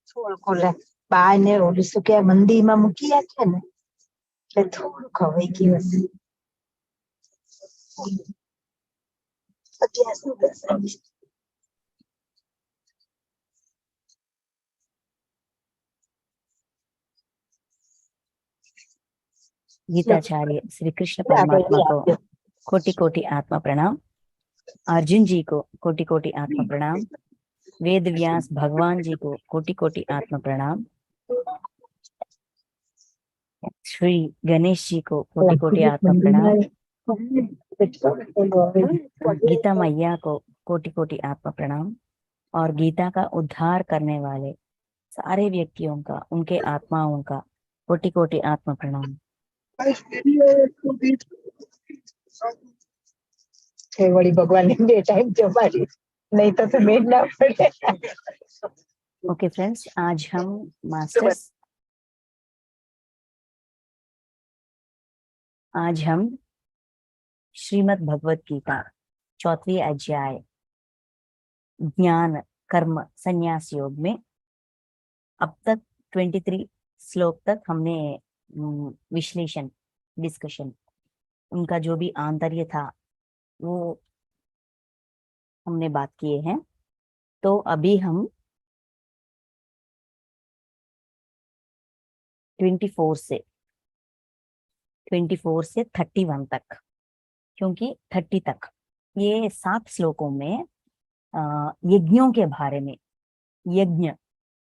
થોડુંક બા ને ઓલું શું કે મંદિરમાં મૂકી છે ને એટલે થોડુંક હવે ગયું હશે. અત્યારે શું કરશે? गीताचार्य श्री कृष्ण परमात्मा को कोटि कोटि आत्मा प्रणाम। अर्जुन जी को कोटि कोटि आत्मा प्रणाम। वेद व्यास भगवान जी को कोटि कोटि आत्मा प्रणाम। श्री गणेश जी को कोटि कोटि आत्मा प्रणाम। गीता मैया को कोटि कोटि आत्मा प्रणाम। और गीता का उद्धार करने वाले सारे व्यक्तियों का, उनके आत्माओं का कोटि कोटि आत्मा प्रणाम। वही भगवान ने दे टाइम जमारी नहीं तो मेड ना पड़े। ओके फ्रेंड्स, आज हम मास्टर्स श्रीमद् भगवत गीता 4वीं अध्याय ज्ञान कर्म संन्यास योग में अब तक 23 श्लोक तक हमने विश्लेषण डिस्कशन उनका जो भी आंतर्य था वो हमने बात किए हैं। तो अभी हम 24 से 31 तक, क्योंकि 30 तक ये 7 श्लोकों में यज्ञों के बारे में, यज्ञ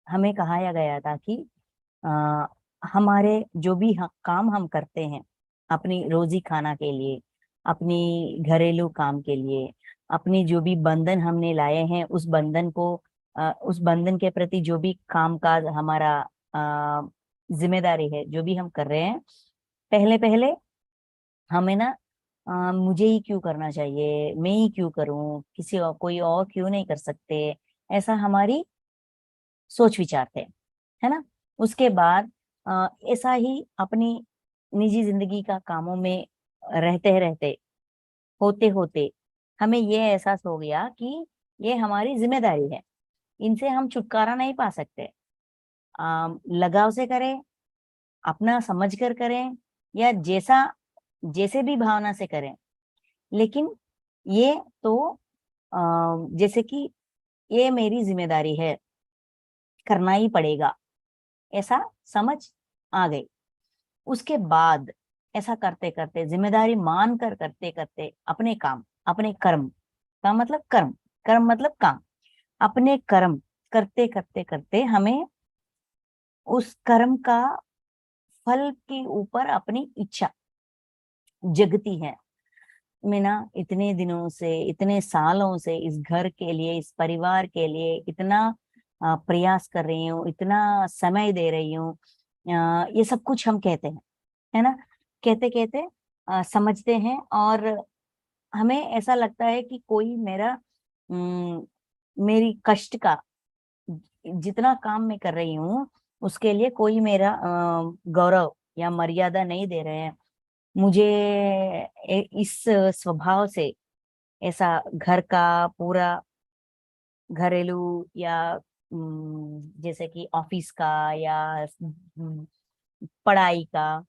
हमें कहा गया था कि हमारे जो भी काम हम करते हैं अपनी रोजी खाना के लिए, अपनी घरेलू काम के लिए, अपनी जो भी बंधन हमने लाए हैं उस बंधन को उस बंधन के प्रति जो भी काम काज हमारा जिम्मेदारी है, जो भी हम कर रहे हैं, पहले हमें ना मुझे ही क्यों करना चाहिए, मैं ही क्यों करूं, किसी और कोई और क्यों नहीं कर सकते, ऐसा हमारी सोच विचार थे, है ना। उसके बाद ऐसा ही अपनी निजी जिंदगी का कामों में रहते होते हमें ये एहसास हो गया कि ये हमारी जिम्मेदारी है, इनसे हम छुटकारा नहीं पा सकते। लगाव से करें, अपना समझ कर करें, या जैसे भी भावना से करें, लेकिन ये तो जैसे कि ये मेरी जिम्मेदारी है, करना ही पड़ेगा, ऐसा समझ आ गई। उसके बाद ऐसा करते करते, जिम्मेदारी मान कर करते करते अपने काम, अपने कर्म का मतलब कर्म मतलब काम, अपने कर्म करते करते करते हमें उस कर्म का फल के ऊपर अपनी इच्छा जगती है। मैं ना इतने दिनों से, इतने सालों से इस घर के लिए, इस परिवार के लिए इतना प्रयास कर रही हूँ, इतना समय दे रही हूँ, ये सब कुछ हम कहते हैं, है ना। कहते कहते समझते हैं, और हमें ऐसा लगता है कि कोई मेरी कष्ट का, जितना काम मैं कर रही हूँ उसके लिए कोई मेरा गौरव या मर्यादा नहीं दे रहे हैं मुझे। इस स्वभाव से, ऐसा घर का पूरा घरेलू या जैसे कि ऑफिस का या पढ़ाई का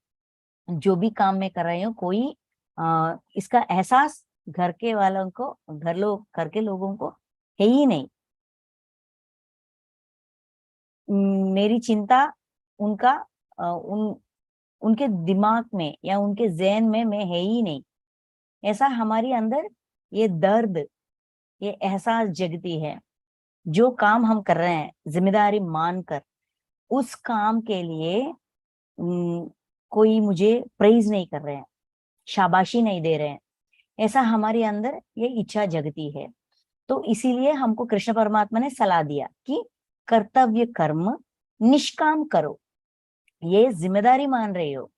जो भी काम मैं कर रही हूँ, कोई इसका एहसास घर के वालों को, घर के लोगों को है ही नहीं। मेरी चिंता उनका उनके दिमाग में या उनके ज़हन में मैं है ही नहीं, ऐसा हमारी अंदर ये दर्द, ये एहसास जगती है। जो काम हम कर रहे हैं जिम्मेदारी मानकर, उस काम के लिए कोई मुझे प्रेज नहीं कर रहे हैं, शाबाशी नहीं दे रहे हैं, ऐसा हमारे अंदर ये इच्छा जगती है। तो इसीलिए हमको कृष्ण परमात्मा ने सलाह दिया कि कर्तव्य कर्म निष्काम करो, ये जिम्मेदारी मान रही हो,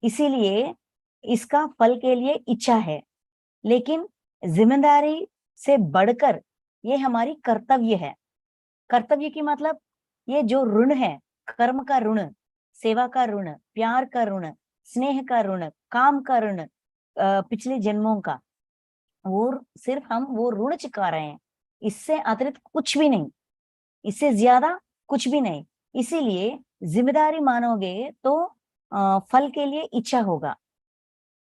इसीलिए इसका फल के लिए इच्छा है, लेकिन जिम्मेदारी से बढ़कर ये हमारी कर्तव्य है। कर्तव्य की मतलब ये जो ऋण है, कर्म का ऋण, सेवा का ऋण, प्यार का ऋण, स्नेह का ऋण, काम का ऋण, पिछले जन्मों का, वो सिर्फ हम वो ऋण चुका रहे हैं, इससे अतिरिक्त कुछ भी नहीं। इससे ज्यादा कुछ भी नहीं। इसीलिए जिम्मेदारी मानोगे तो फल के लिए इच्छा होगा,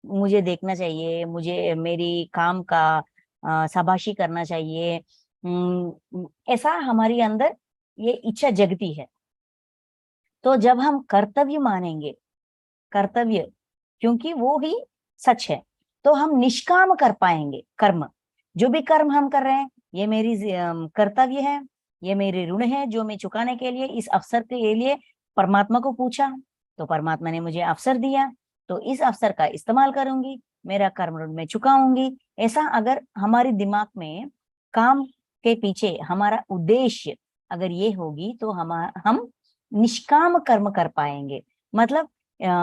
मुझे देखना चाहिए, मुझे मेरी काम का शाबाशी करना चाहिए। ऐसा हमारी अंदर ये इच्छा जगती है। तो जब हम कर्तव्य मानेंगे, कर्तव्य क्योंकि वो ही सच है, तो हम निष्काम कर पाएंगे कर्म। जो भी कर्म हम कर रहे हैं ये मेरी कर्तव्य है, ये मेरे ऋण है जो मैं चुकाने के लिए इस अवसर के लिए परमात्मा को पूछा, तो परमात्मा ने मुझे अवसर दिया, तो इस अवसर का इस्तेमाल करूंगी, मेरा कर्म ऋण मैं चुकाऊंगी। ऐसा अगर हमारे दिमाग में काम के पीछे हमारा उद्देश्य अगर ये होगी तो हम निष्काम कर्म कर पाएंगे। मतलब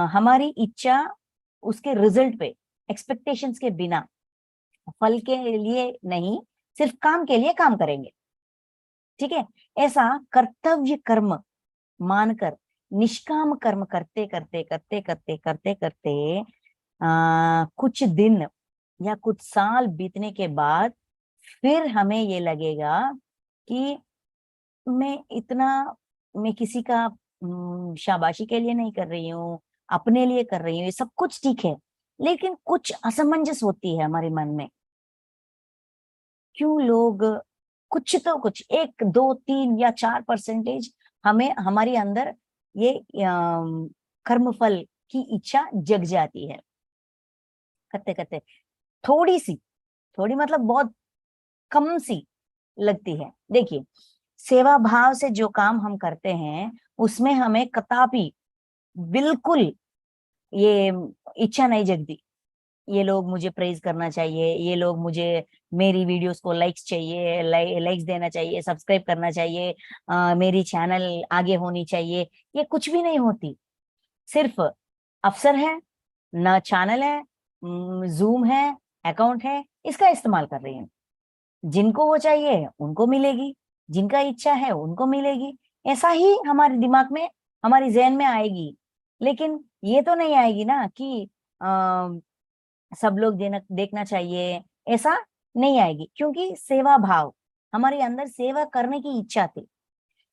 हमारी इच्छा उसके रिजल्ट पे एक्सपेक्टेशंस के बिना, फल के लिए नहीं, सिर्फ काम के लिए काम करेंगे। ठीक है, ऐसा कर्तव्य कर्म मानकर निष्काम कर्म करते करते करते करते करते करते कुछ दिन या कुछ साल बीतने के बाद फिर हमें ये लगेगा कि मैं किसी का शाबाशी के लिए नहीं कर रही हूँ, अपने लिए कर रही हूँ, ये सब कुछ ठीक है, लेकिन कुछ असमंजस होती है हमारे मन में। क्यों लोग कुछ तो कुछ 1 2 3 या 4% हमें हमारे अंदर ये कर्मफल की इच्छा जग जाती है करते करते, थोड़ी सी, थोड़ी मतलब बहुत कम सी लगती है। देखिए, सेवा भाव से जो काम हम करते हैं उसमें हमें कदापि बिल्कुल ये इच्छा नहीं जगती, ये लोग मुझे प्रेज करना चाहिए, ये लोग मुझे मेरी वीडियोस को लाइक्स चाहिए, लाइक्स देना चाहिए, सब्सक्राइब करना चाहिए, मेरी चैनल आगे होनी चाहिए, ये कुछ भी नहीं होती। सिर्फ अवसर है, ना चैनल है, जूम है, अकाउंट है, इसका इस्तेमाल कर रही हूँ। जिनको वो चाहिए उनको मिलेगी, जिनका इच्छा है उनको मिलेगी, ऐसा ही हमारे दिमाग में, हमारी जहन में आएगी। लेकिन ये तो नहीं आएगी ना कि सब लोग देखना चाहिए, ऐसा नहीं आएगी, क्योंकि सेवा भाव, हमारे अंदर सेवा करने की इच्छा थी।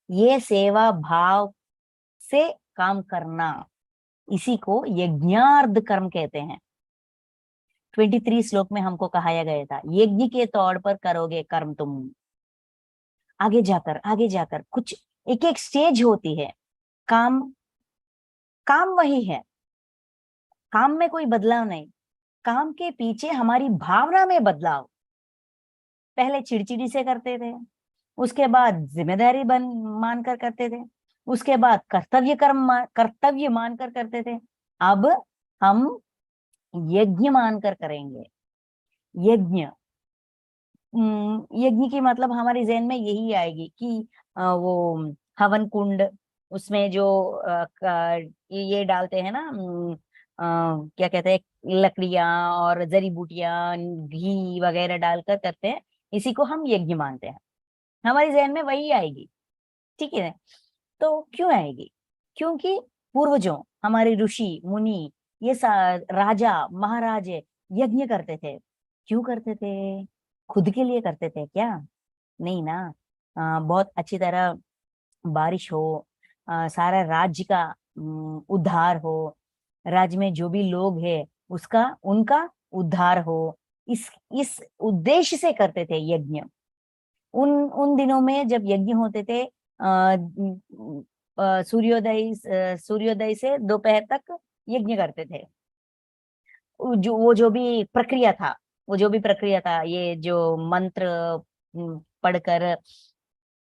ये सेवा भाव से काम करना, इसी को यज्ञार्ध कर्म कहते हैं। 23 श्लोक में हमको कहाया गया था, यज्ञ के तौर पर करोगे कर्म तुम। आगे जाकर कुछ एक एक स्टेज होती है। काम काम वही है, काम में कोई बदलाव नहीं, काम के पीछे हमारी भावना में बदलाव। पहले चिड़चिड़ी से करते थे, उसके बाद जिम्मेदारी मानकर करते थे, उसके बाद कर्तव्य मानकर करते थे, अब हम यज्ञ मानकर करेंगे। यज्ञ यज्ञ की मतलब हमारे जहन में यही आएगी कि वो हवन कुंड, उसमें जो ये डालते हैं ना, क्या कहते हैं, लकड़ियां और जड़ी बूटियां, घी वगैरह डालकर करते हैं, इसी को हम यज्ञ मानते हैं। हमारे जहन में वही आएगी। ठीक है, तो क्यों आएगी? क्योंकि पूर्वजों, हमारे ऋषि मुनि, ये राजा महाराजे यज्ञ करते थे। क्यों करते थे? खुद के लिए करते थे क्या? नहीं ना। बहुत अच्छी तरह बारिश हो, सारा राज्य का उद्धार हो, राज्य में जो भी लोग हैं उसका उनका उद्धार हो, इस उद्देश्य से करते थे यज्ञ। उन उन दिनों में जब यज्ञ होते थे, सूर्योदय से दोपहर तक यज्ञ करते थे। वो जो भी प्रक्रिया था, ये जो मंत्र पढ़कर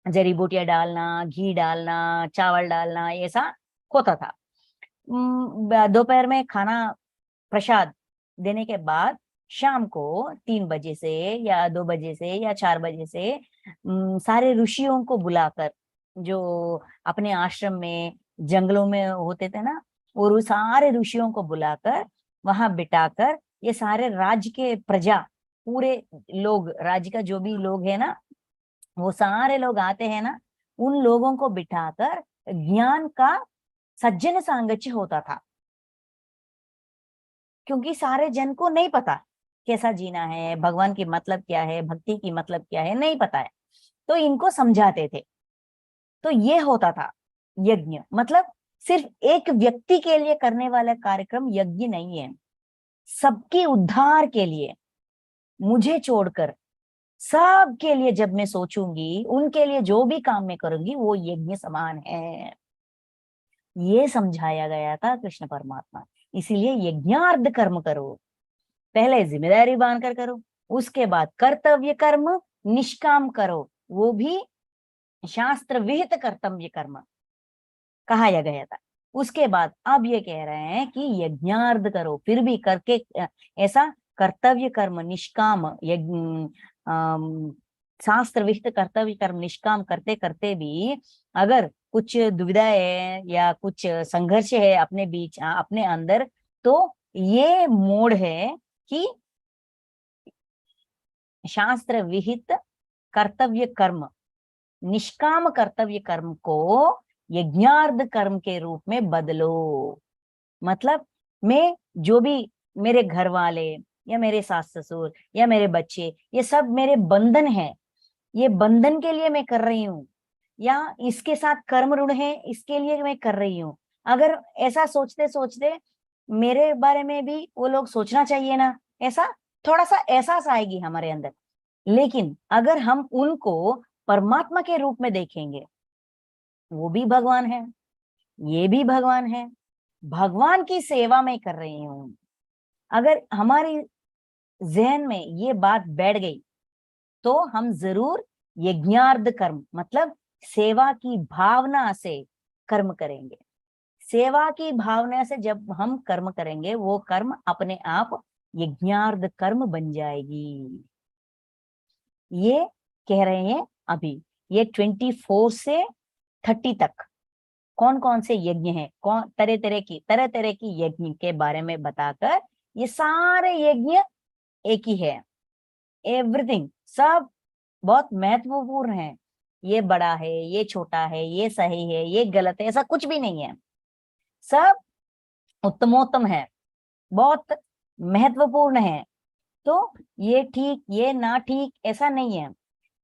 जड़ी बूटियां डालना, घी डालना, चावल डालना, ऐसा होता था। दोपहर में खाना प्रसाद देने के बाद शाम को 3 बजे से या 2 बजे से या 4 बजे से सारे ऋषियों को बुलाकर, जो अपने आश्रम में जंगलों में होते थे ना, और उस सारे ऋषियों को बुलाकर वहां बिठाकर ये सारे राज्य के प्रजा, पूरे लोग, राज्य का जो भी लोग है ना, वो सारे लोग आते हैं ना, उन लोगों को बिठाकर ज्ञान का सज्जन सांगत्य होता था। क्योंकि सारे जन को नहीं पता कैसा जीना है, भगवान की मतलब क्या है, भक्ति की मतलब क्या है, नहीं पता है, तो इनको समझाते थे। तो ये होता था यज्ञ। मतलब सिर्फ एक व्यक्ति के लिए करने वाला कार्यक्रम यज्ञ नहीं है, सबके उद्धार के लिए, मुझे छोड़कर सबके लिए जब मैं सोचूंगी, उनके लिए जो भी काम मैं करूंगी वो यज्ञ समान है। ये समझाया गया था कृष्ण परमात्मा। इसीलिए यज्ञार्ध कर्म करो, पहले जिम्मेदारी बांधकर करो, उसके बाद कर्तव्य कर्म निष्काम करो, वो भी शास्त्र विहित कर्तव्य कर्म कहा गया था। उसके बाद अब ये कह रहे हैं कि यज्ञार्ध करो, फिर भी करके ऐसा कर्तव्य कर्म निष्काम शास्त्र विहित कर्तव्य कर्म निष्काम करते करते भी अगर कुछ दुविधा है या कुछ संघर्ष है अपने बीच, अपने अंदर, तो ये मोड़ है कि शास्त्र विहित कर्तव्य कर्म, निष्काम कर्तव्य कर्म को यज्ञार्ध कर्म के रूप में बदलो। मतलब मैं जो भी, मेरे घर वाले या मेरे सास ससुर या मेरे बच्चे, ये सब मेरे बंधन है, ये बंधन के लिए मैं कर रही हूँ, या इसके साथ कर्म ऋण है इसके लिए मैं कर रही हूँ। अगर ऐसा सोचते सोचते मेरे बारे में भी वो लोग सोचना चाहिए ना, ऐसा थोड़ा सा एहसास आएगी हमारे अंदर। लेकिन अगर हम उनको परमात्मा के रूप में देखेंगे, वो भी भगवान है, ये भी भगवान है, भगवान की सेवा में कर रही हूँ, अगर हमारी जहन में ये बात बैठ गई तो हम जरूर यज्ञार्ध कर्म मतलब सेवा की भावना से कर्म करेंगे। सेवा की भावना से जब हम कर्म करेंगे, वो कर्म अपने आप यज्ञार्ध कर्म बन जाएगी। ये कह रहे हैं अभी, ये 24 से 30 तक कौन कौन से यज्ञ हैं, कौन तरह तरह की यज्ञ के बारे में बताकर, ये सारे यज्ञ एक ही है, एवरीथिंग सब बहुत महत्वपूर्ण है। ये बड़ा है, ये छोटा है, ये सही है, ये गलत है, ऐसा कुछ भी नहीं है, सब उत्तमोत्तम है, बहुत महत्वपूर्ण है। तो ये ठीक ये ना ठीक ऐसा नहीं है।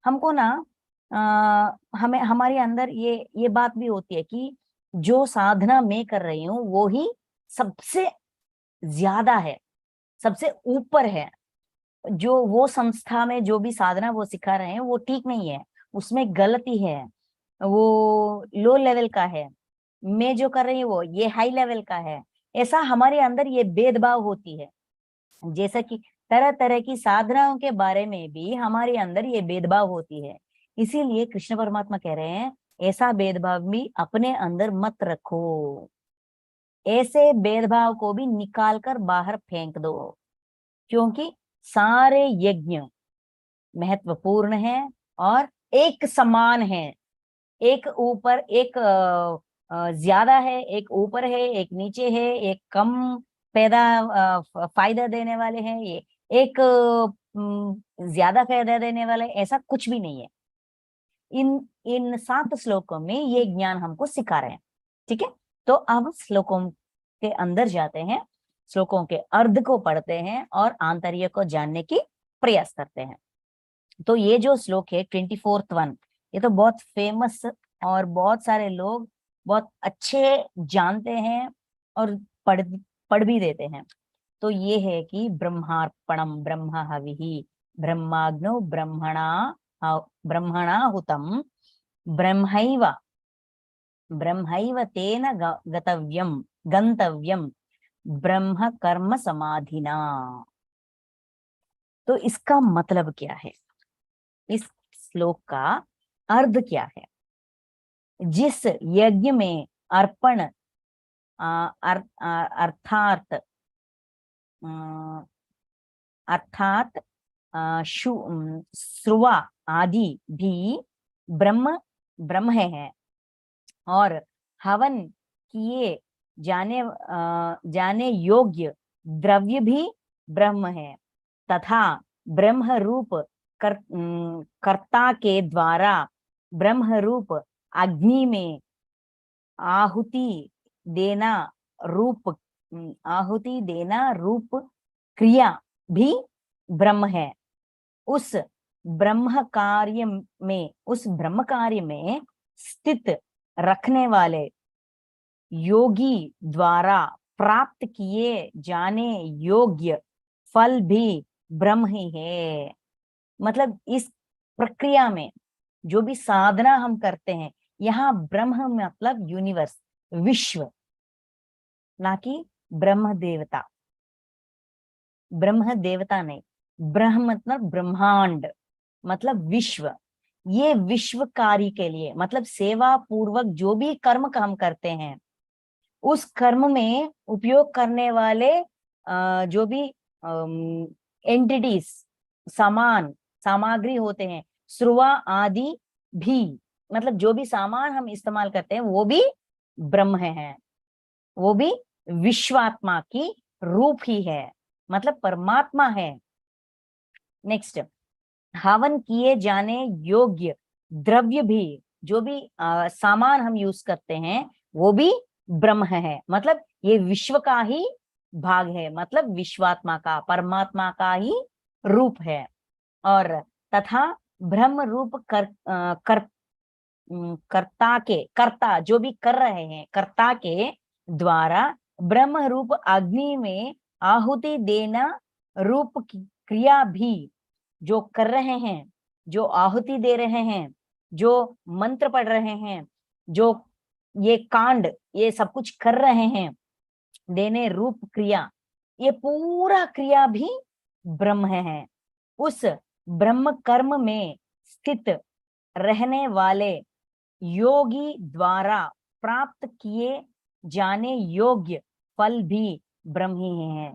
हमको ना हमें हमारे अंदर ये बात भी होती है कि जो साधना मैं कर रही हूँ वो ही सबसे ज्यादा है, सबसे ऊपर है। जो वो संस्था में जो भी साधना वो सिखा रहे हैं वो ठीक नहीं है, उसमें गलती है, वो लो लेवल का है, मैं जो कर रही हूँ वो ये हाई लेवल का है। ऐसा हमारे अंदर ये भेदभाव होती है। जैसा कि तरह तरह की साधनाओं के बारे में भी हमारे अंदर ये भेदभाव होती है। इसीलिए कृष्ण परमात्मा कह रहे हैं ऐसा भेदभाव भी अपने अंदर मत रखो, ऐसे भेदभाव को भी निकाल कर बाहर फेंक दो, क्योंकि सारे यज्ञ महत्वपूर्ण हैं और एक समान है। एक ऊपर एक ज्यादा है, एक ऊपर है, एक नीचे है, एक कम फायदा देने वाले हैं, ये एक ज्यादा फायदा देने वाले, ऐसा कुछ भी नहीं है। इन इन 7 श्लोकों में ये ज्ञान हमको सिखा रहे हैं। ठीक है, तो अब श्लोकों के अंदर जाते हैं, श्लोकों के अर्थ को पढ़ते हैं और आंतर्य को जानने की प्रयास करते हैं। तो ये जो श्लोक है 24th वन, ये तो बहुत फेमस और बहुत सारे लोग बहुत अच्छे जानते हैं और पढ़ भी देते हैं। तो ये है कि ब्रह्मार्पणम ब्रह्म हविः ब्रह्माग्नो ब्रह्मणा हुतम ब्रह्मैव तेन गंतव्यम ब्रह्म कर्म समाधिना। तो इसका मतलब क्या है, इस श्लोक का अर्थ क्या है? जिस यज्ञ में अर्पण अर्थात श्रुवा आदि भी ब्रह्म है, और हवन किए जाने योग्य द्रव्य भी ब्रह्म है, तथा ब्रह्म रूप कर्ता के द्वारा ब्रह्म रूप अग्नि में आहुति देना रूप क्रिया भी ब्रह्म है। उस ब्रह्म कार्य में स्थित रखने वाले योगी द्वारा प्राप्त किए जाने योग्य फल भी ब्रह्म ही है। मतलब इस प्रक्रिया में जो भी साधना हम करते हैं, यहाँ ब्रह्म मतलब यूनिवर्स, विश्व, ना कि ब्रह्म देवता। ब्रह्म देवता नहीं, ब्रह्म मतलब ब्रह्मांड, मतलब विश्व। ये विश्व कार्य के लिए, मतलब सेवा पूर्वक जो भी कर्म हम करते हैं, उस कर्म में उपयोग करने वाले जो भी एंटिटीज, सामान, सामग्री होते हैं, श्रुवा आदि भी, मतलब जो भी सामान हम इस्तेमाल करते हैं वो भी ब्रह्म है, वो भी विश्वात्मा की रूप ही है, मतलब परमात्मा है। नेक्स्ट, हवन किए जाने योग्य द्रव्य भी, जो भी सामान हम यूज करते हैं वो भी ब्रह्म है, मतलब ये विश्व का ही भाग है, मतलब विश्वात्मा का, परमात्मा का ही रूप है। और तथा ब्रह्म रूप कर्ता जो भी कर रहे हैं, कर्ता के द्वारा ब्रह्म रूप अग्नि में आहुति देना रूप क्रिया भी जो कर रहे हैं, जो आहुति दे रहे हैं, जो मंत्र पढ़ रहे हैं, जो ये कांड, ये सब कुछ कर रहे हैं, देने रूप क्रिया, ये पूरा क्रिया भी ब्रह्म है। उस ब्रह्म कर्म में स्थित रहने वाले योगी द्वारा प्राप्त किए जाने योग्य फल भी ब्रह्म ही है।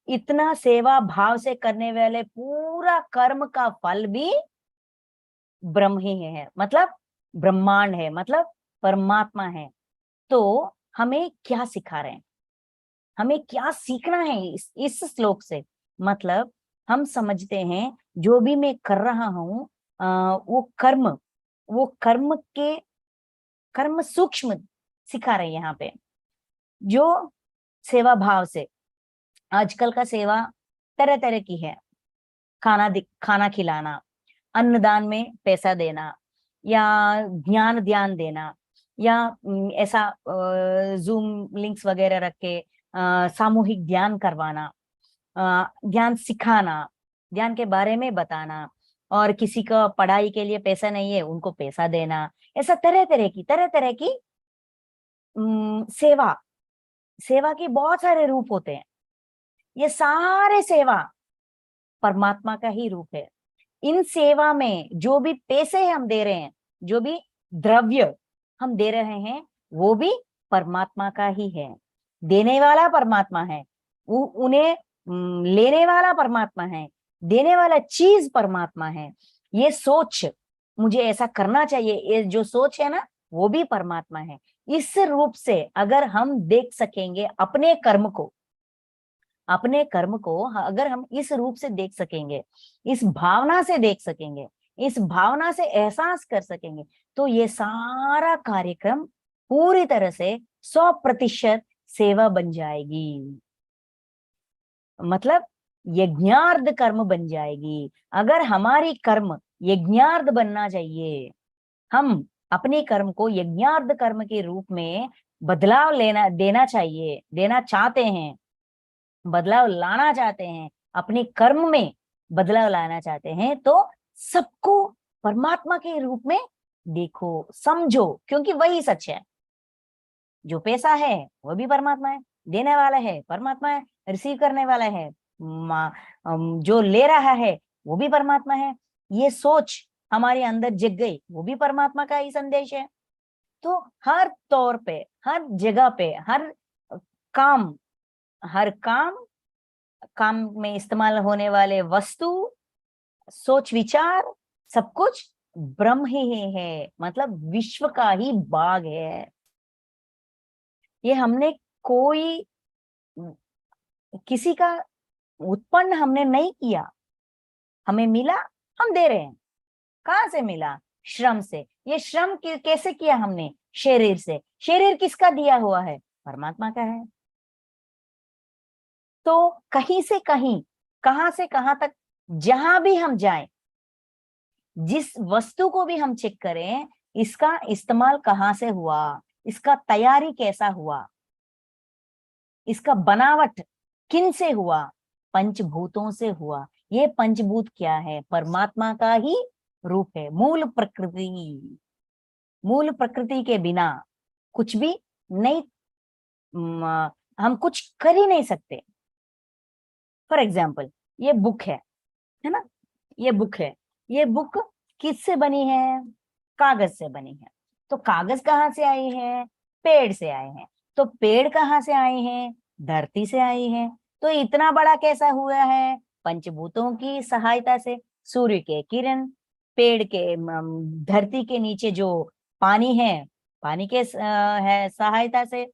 इतना सेवा भाव से करने वाले पूरा कर्म का फल भी ब्रह्म ही है, मतलब ब्रह्मांड है, मतलब परमात्मा है। तो हमें क्या सिखा रहे हैं, हमें क्या सीखना है इस श्लोक से? मतलब हम समझते हैं जो भी मैं कर रहा हूं वो कर्म सूक्ष्म सिखा रहे हैं यहाँ पे। जो सेवा भाव से, आजकल का सेवा तरह तरह की है, खाना खिलाना, अन्नदान में पैसा देना, या ध्यान देना, या ऐसा जूम लिंक्स वगैरह रख के सामूहिक ध्यान करवाना, ध्यान सिखाना, ध्यान के बारे में बताना, और किसी का पढ़ाई के लिए पैसा नहीं है उनको पैसा देना, ऐसा तरह तरह की सेवा, सेवा के बहुत सारे रूप होते हैं। ये सारे सेवा परमात्मा का ही रूप है। इन सेवा में जो भी पैसे हम दे रहे हैं, जो भी द्रव्य हम दे रहे हैं, वो भी परमात्मा का ही है। देने वाला परमात्मा है, उन्हें लेने वाला परमात्मा है, देने वाला चीज परमात्मा है। ये सोच, मुझे ऐसा करना चाहिए, ये जो सोच है ना, वो भी परमात्मा है। इस रूप से अगर हम देख सकेंगे अपने कर्म को, अगर हम इस रूप से देख सकेंगे, इस भावना से देख सकेंगे, इस भावना से एहसास कर सकेंगे, तो ये सारा कार्यक्रम पूरी तरह से 100% सेवा बन जाएगी, मतलब यज्ञार्थ कर्म बन जाएगी। अगर हमारी कर्म यज्ञार्थ बनना चाहिए, हम अपने कर्म को यज्ञार्थ कर्म के रूप में बदलाव देना चाहते हैं, बदलाव लाना चाहते हैं, अपने कर्म में बदलाव लाना चाहते हैं, तो सबको परमात्मा के रूप में देखो, समझो, क्योंकि वही सच है। जो पैसा है वो भी परमात्मा है, देने वाला है परमात्मा है, रिसीव करने वाला है, जो ले रहा है वो भी परमात्मा है। ये सोच हमारे अंदर जग गई, वो भी परमात्मा का ही संदेश है। तो हर तौर पे, हर जगह पे, काम हर काम में इस्तेमाल होने वाले वस्तु, सोच विचार, सब कुछ ब्रह्म ही है, मतलब विश्व का ही भाग है। ये हमने कोई किसी का उत्पन्न हमने नहीं किया, हमें मिला, हम दे रहे हैं। कहां से मिला? श्रम से। ये श्रम कैसे किया हमने? शरीर से। शरीर किसका दिया हुआ है? परमात्मा का है। तो कहीं से कहीं, कहां से कहां तक, जहां भी हम जाएं, जिस वस्तु को भी हम चेक करें, इसका इस्तेमाल कहाँ से हुआ, इसका तैयारी कैसा हुआ, इसका बनावट किन से हुआ, पंचभूतों से हुआ। ये पंचभूत क्या है, परमात्मा का ही रूप है, मूल प्रकृति। मूल प्रकृति के बिना कुछ भी नहीं, हम कुछ कर ही नहीं सकते। फॉर एग्जाम्पल ये बुक है ना, ये बुक है, ये बुक किससे बनी है, कागज से बनी है। तो कागज कहाँ से आई है, पेड़ से आए हैं। तो पेड़ कहाँ से आए हैं, धरती से आई है। तो इतना बड़ा कैसा हुआ है, पंचभूतों की सहायता से। सूर्य के किरण, पेड़ के धरती के नीचे जो पानी है, पानी के है सहायता से,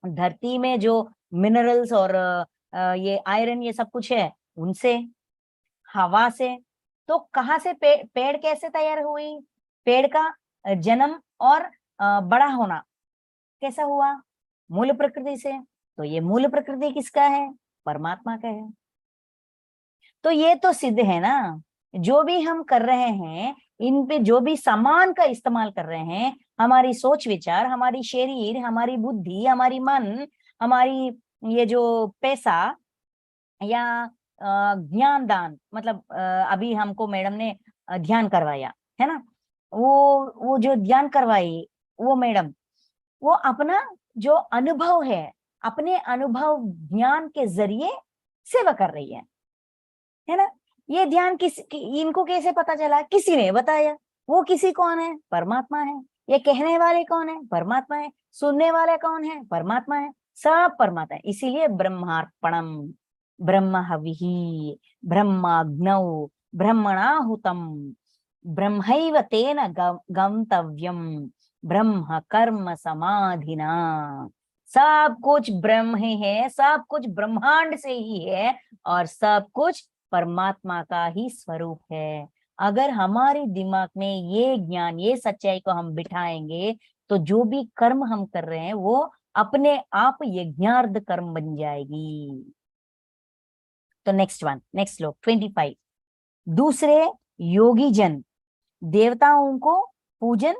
धरती में जो मिनरल्स और ये आयरन ये सब कुछ है उनसे, हवा से। तो कहाँ से पेड़ कैसे तैयार हुई, पेड़ का जन्म और बड़ा होना कैसा हुआ, मूल प्रकृति से। तो ये मूल प्रकृति किसका है, परमात्मा का है। तो ये तो सिद्ध है ना, जो भी हम कर रहे हैं, इन पे जो भी सामान का इस्तेमाल कर रहे हैं, हमारी सोच विचार, हमारी शरीर, हमारी बुद्धि, हमारी मन, हमारी ये जो पैसा या ज्ञान दान, मतलब अभी हमको मैडम ने ध्यान करवाया है ना, वो जो ध्यान करवाई वो मैडम, वो अपना जो अनुभव है, अपने अनुभव ज्ञान के जरिए सेवा कर रही है ना। ये ध्यान इनको कैसे पता चला, किसी ने बताया। वो किसी कौन है, परमात्मा है। ये कहने वाले कौन है, परमात्मा है। सुनने वाले कौन है, परमात्मा है। सब परमात्मा है। इसीलिए ब्रह्मार्पणम ब्रह्म हविः ब्रह्माग्नौ ब्रह्मणाहुतम ब्रह्मैव तेन गंतव्यम ब्रह्म कर्म समाधिना। सब कुछ ब्रह्म ही है, सब कुछ ब्रह्मांड से ही है, और सब कुछ परमात्मा का ही स्वरूप है। अगर हमारे दिमाग में ये ज्ञान, ये सच्चाई को हम बिठाएंगे, तो जो भी कर्म हम कर रहे हैं वो अपने आप यज्ञार्थ कर्म बन जाएगी। तो नेक्स्ट श्लोक 25। दूसरे योगी जन देवताओं को पूजन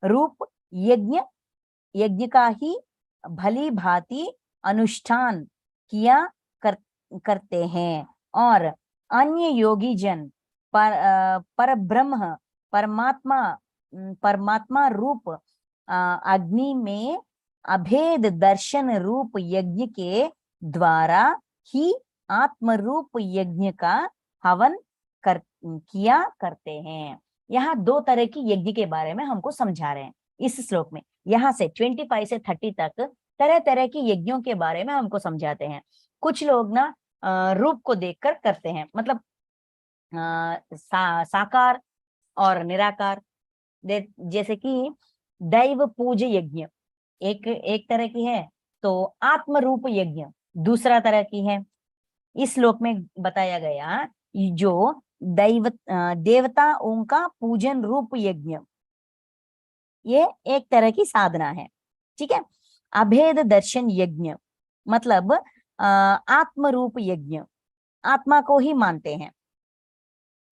रूप यज्ञ का ही भली भांति अनुष्ठान किया करते हैं, और अन्य योगी जन पर ब्रह्म परमात्मा रूप अग्नि में अभेद दर्शन रूप यज्ञ के द्वारा ही आत्म रूप यज्ञ का हवन किया करते हैं। यहाँ दो तरह की यज्ञ के बारे में हमको समझा रहे हैं इस श्लोक में। यहाँ से 25 से 30 तक तरह तरह की यज्ञों के बारे में हमको समझाते हैं। कुछ लोग ना रूप को देखकर करते हैं, मतलब साकार और निराकार। जैसे कि दैव पूज यज्ञ एक तरह की है, तो आत्म रूप यज्ञ दूसरा तरह की है। इस श्लोक में बताया गया जो देवताओं का पूजन रूप यज्ञ, ये एक तरह की साधना है, ठीक है। अभेद दर्शन यज्ञ मतलब आत्म रूप यज्ञ, आत्मा को ही मानते हैं,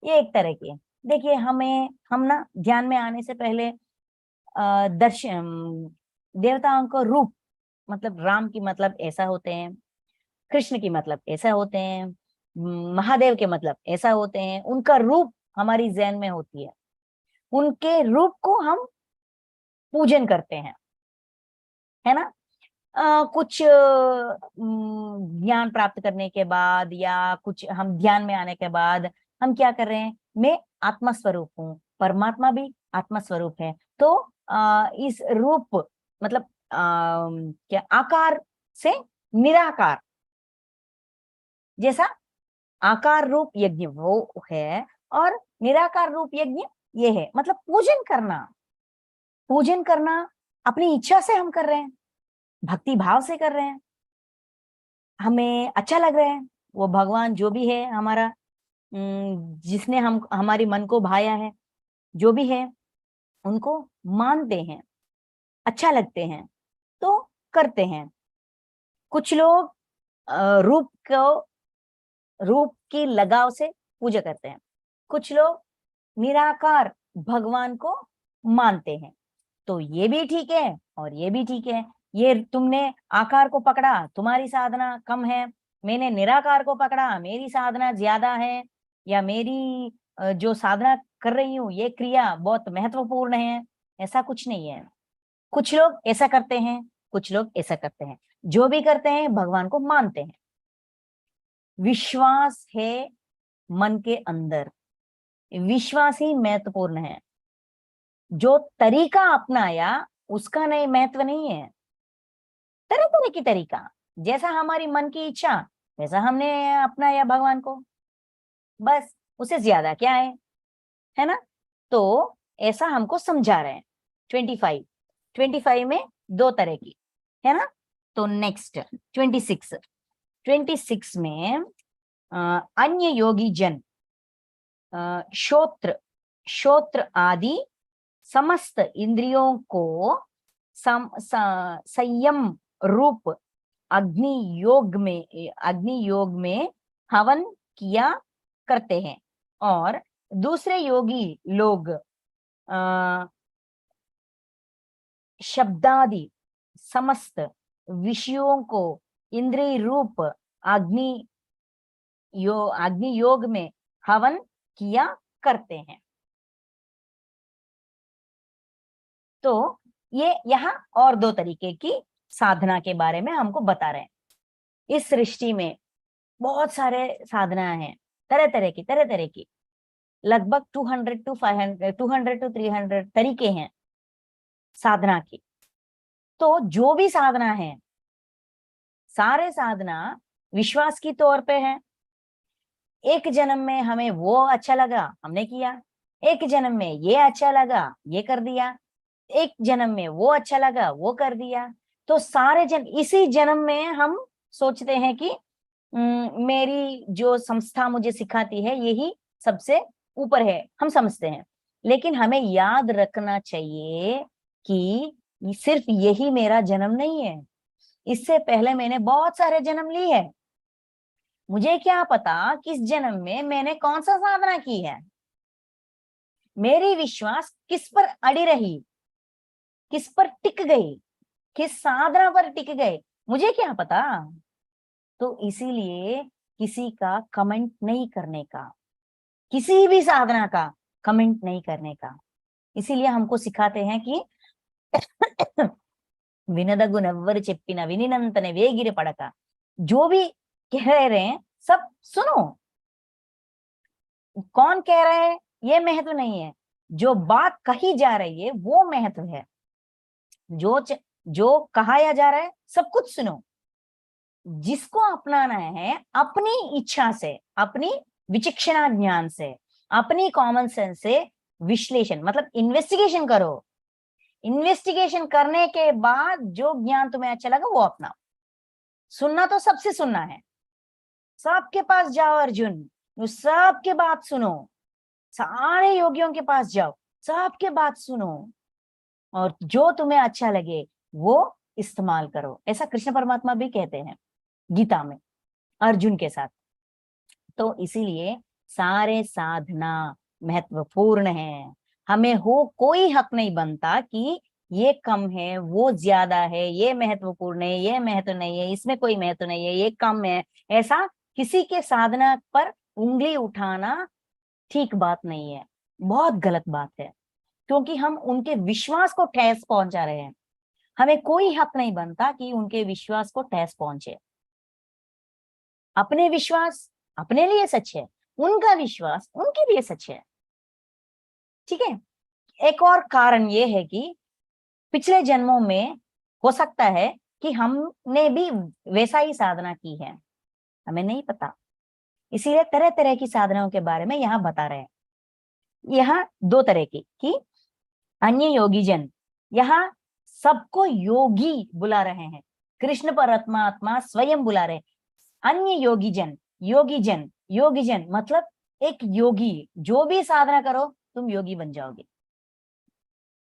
ये एक तरह की है। देखिए हम ना ध्यान में आने से पहले दर्शन, देवताओं को रूप, मतलब राम की मतलब ऐसा होते हैं, कृष्ण की मतलब ऐसा होते हैं, महादेव के मतलब ऐसा होते हैं। उनका रूप हमारी ज़हन में होती है, उनके रूप को हम पूजन करते हैं, है ना। कुछ ज्ञान प्राप्त करने के बाद या कुछ हम ध्यान में आने के बाद हम क्या कर रहे हैं, मैं आत्मा स्वरूप हूँ, परमात्मा भी आत्मा स्वरूप है। तो इस रूप मतलब क्या आकार से निराकार, जैसा आकार रूप यज्ञ वो है और निराकार रूप यज्ञ ये है। मतलब पूजन करना अपनी इच्छा से हम कर रहे हैं, भक्ति भाव से कर रहे हैं, हमें अच्छा लग रहा है। वो भगवान जो भी है हमारा, जिसने हमारी मन को भाया है, जो भी है उनको मानते हैं, अच्छा लगते हैं तो करते हैं। कुछ लोग रूप की लगाव से पूजा करते हैं, कुछ लोग निराकार भगवान को मानते हैं। तो ये भी ठीक है और ये भी ठीक है। ये तुमने आकार को पकड़ा, तुम्हारी साधना कम है, मैंने निराकार को पकड़ा, मेरी साधना ज्यादा है, या मेरी जो साधना कर रही हूँ ये क्रिया बहुत महत्वपूर्ण है, ऐसा कुछ नहीं है। कुछ लोग ऐसा करते हैं, कुछ लोग ऐसा करते हैं, जो भी करते हैं भगवान को मानते हैं। विश्वास है मन के अंदर, विश्वास ही महत्वपूर्ण है। जो तरीका अपनाया उसका नहीं महत्व नहीं है। तरह तरह की तरीका, जैसा हमारी मन की इच्छा वैसा हमने अपनाया भगवान को, बस उससे ज्यादा क्या है ना। तो ऐसा हमको समझा रहे हैं। 25 में दो तरह की है ना। तो नेक्स्ट 26 में अन्य योगी जन श्रोत्र आदि समस्त इंद्रियों को संयम रूप अग्नि योग में हवन किया करते हैं, और दूसरे योगी लोग शब्दादि समस्त विषयों को इंद्रिय रूप अग्नि योग में हवन किया करते हैं। तो ये यहाँ और दो तरीके की साधना के बारे में हमको बता रहे हैं। इस सृष्टि में बहुत सारे साधना हैं, तरह तरह की लगभग 200 to 300 तरीके हैं साधना की। तो जो भी साधना है सारे साधना विश्वास की तौर पे है। एक जन्म में हमें वो अच्छा लगा हमने किया, एक जन्म में ये अच्छा लगा ये कर दिया, एक जन्म में वो अच्छा लगा वो कर दिया। तो सारे इसी जन्म में हम सोचते हैं कि मेरी जो संस्था मुझे सिखाती है यही सबसे ऊपर है, हम समझते हैं। लेकिन हमें याद रखना चाहिए कि सिर्फ यही मेरा जन्म नहीं है, इससे पहले मैंने बहुत सारे जन्म लिए हैं। मुझे क्या पता किस जन्म में मैंने कौन सा साधना की है, मेरी विश्वास किस पर अड़ी रही, किस पर टिक गई, किस साधना पर टिक गए, मुझे क्या पता। तो इसीलिए किसी का कमेंट नहीं करने का, किसी भी साधना का कमेंट नहीं करने का। इसीलिए हमको सिखाते हैं कि विनदगु नव्वर चेप्पिना विनिनंतने वेगिरे पड़का, जो भी कह रहे हैं सब सुनो। कौन कह रहा है ये महत्व नहीं है, जो बात कही जा रही है वो महत्व है। जो कहाया जा रहा है सब कुछ सुनो। जिसको अपनाना है अपनी इच्छा से, अपनी विचक्षणा ज्ञान से, अपनी कॉमन सेंस से विश्लेषण मतलब इन्वेस्टिगेशन करो। इन्वेस्टिगेशन करने के बाद जो ज्ञान तुम्हें अच्छा लगा वो अपनाओ। सुनना तो सबसे सुनना है, सबके पास जाओ अर्जुन, सबके बात सुनो, सारे योगियों के पास जाओ, सबके बात सुनो, और जो तुम्हें अच्छा लगे वो इस्तेमाल करो। ऐसा कृष्ण परमात्मा भी कहते हैं गीता में अर्जुन के साथ। तो इसीलिए सारे साधना महत्वपूर्ण है। हमें हो कोई हक नहीं बनता कि ये कम है वो ज्यादा है, ये महत्वपूर्ण है ये महत्व नहीं है, इसमें कोई महत्व नहीं है, ये कम है। ऐसा किसी के साधना पर उंगली उठाना ठीक बात नहीं है, बहुत गलत बात है, क्योंकि हम उनके विश्वास को ठेस पहुंचा रहे हैं। हमें कोई हक नहीं बनता कि उनके विश्वास को ठेस पहुंचे। अपने विश्वास अपने लिए सच है, उनका विश्वास उनके लिए सच है। ठीक है। एक और कारण ये है कि पिछले जन्मों में हो सकता है कि हमने भी वैसा ही साधना की है, हमें नहीं पता। इसीलिए तरह तरह की साधनाओं के बारे में यहाँ बता रहे हैं। यहाँ दो तरह की कि अन्य योगी जन, यहाँ सबको योगी बुला रहे हैं, कृष्ण परमात्मा स्वयं बुला रहे हैं। अन्य योगी जन मतलब एक योगी, जो भी साधना करो तुम योगी बन जाओगे।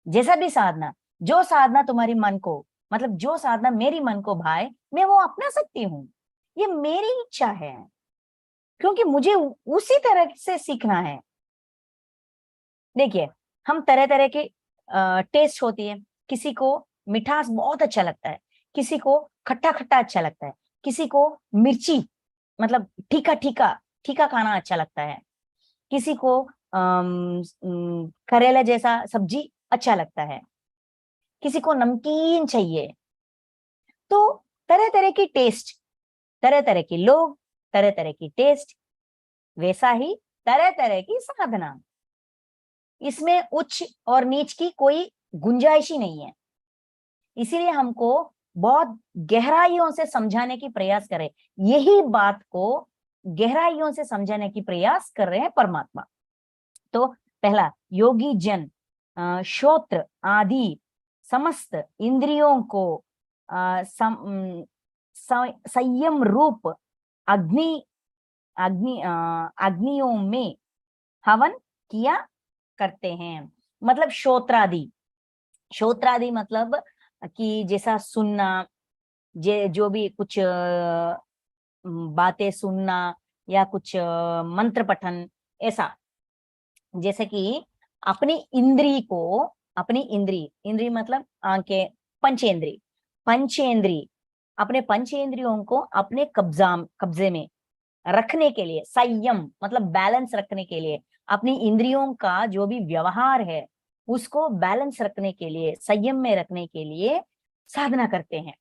जैसा भी साधना, जो साधना तुम्हारी मन को मतलब जो साधना मेरी मन को भाए मैं वो अपना सकती हूँ, ये मेरी इच्छा है, क्योंकि मुझे उसी तरह से सीखना है। देखिए हम तरह तरह के टेस्ट होती है, किसी को मिठास बहुत अच्छा लगता है, किसी को खट्टा खट्टा अच्छा लगता है, किसी को मिर्ची मतलब तीखा तीखा तीखा खाना अच्छा लगता है, किसी को करेला जैसा सब्जी अच्छा लगता है, किसी को नमकीन चाहिए। तो तरह तरह की टेस्ट, तरह तरह के लोग, तरह तरह की टेस्ट, वैसा ही तरह तरह की साधना। इसमें उच्च और नीच की कोई गुंजाइश ही नहीं है। इसीलिए हमको बहुत गहराइयों से समझाने की प्रयास करें, यही बात को गहराइयों से समझाने की प्रयास कर रहे हैं परमात्मा। तो पहला, योगी जन श्रोत्र आदि समस्त इंद्रियों को संयम रूप अग्नि अग्नि अग्नियों में हवन किया करते हैं। मतलब श्रोत्रादि, श्रोत्रादि मतलब कि जैसा सुनना, जो भी कुछ बातें सुनना या कुछ मंत्र पठन, ऐसा। जैसे कि अपनी इंद्री को, अपनी इंद्री, इंद्री मतलब आंखें, पंचेंद्री, पंचेंद्री, अपने पंचेंद्रियों को अपने कब्जे में रखने के लिए, संयम मतलब बैलेंस रखने के लिए, अपनी इंद्रियों का जो भी व्यवहार है उसको बैलेंस रखने के लिए, संयम में रखने के लिए साधना करते हैं।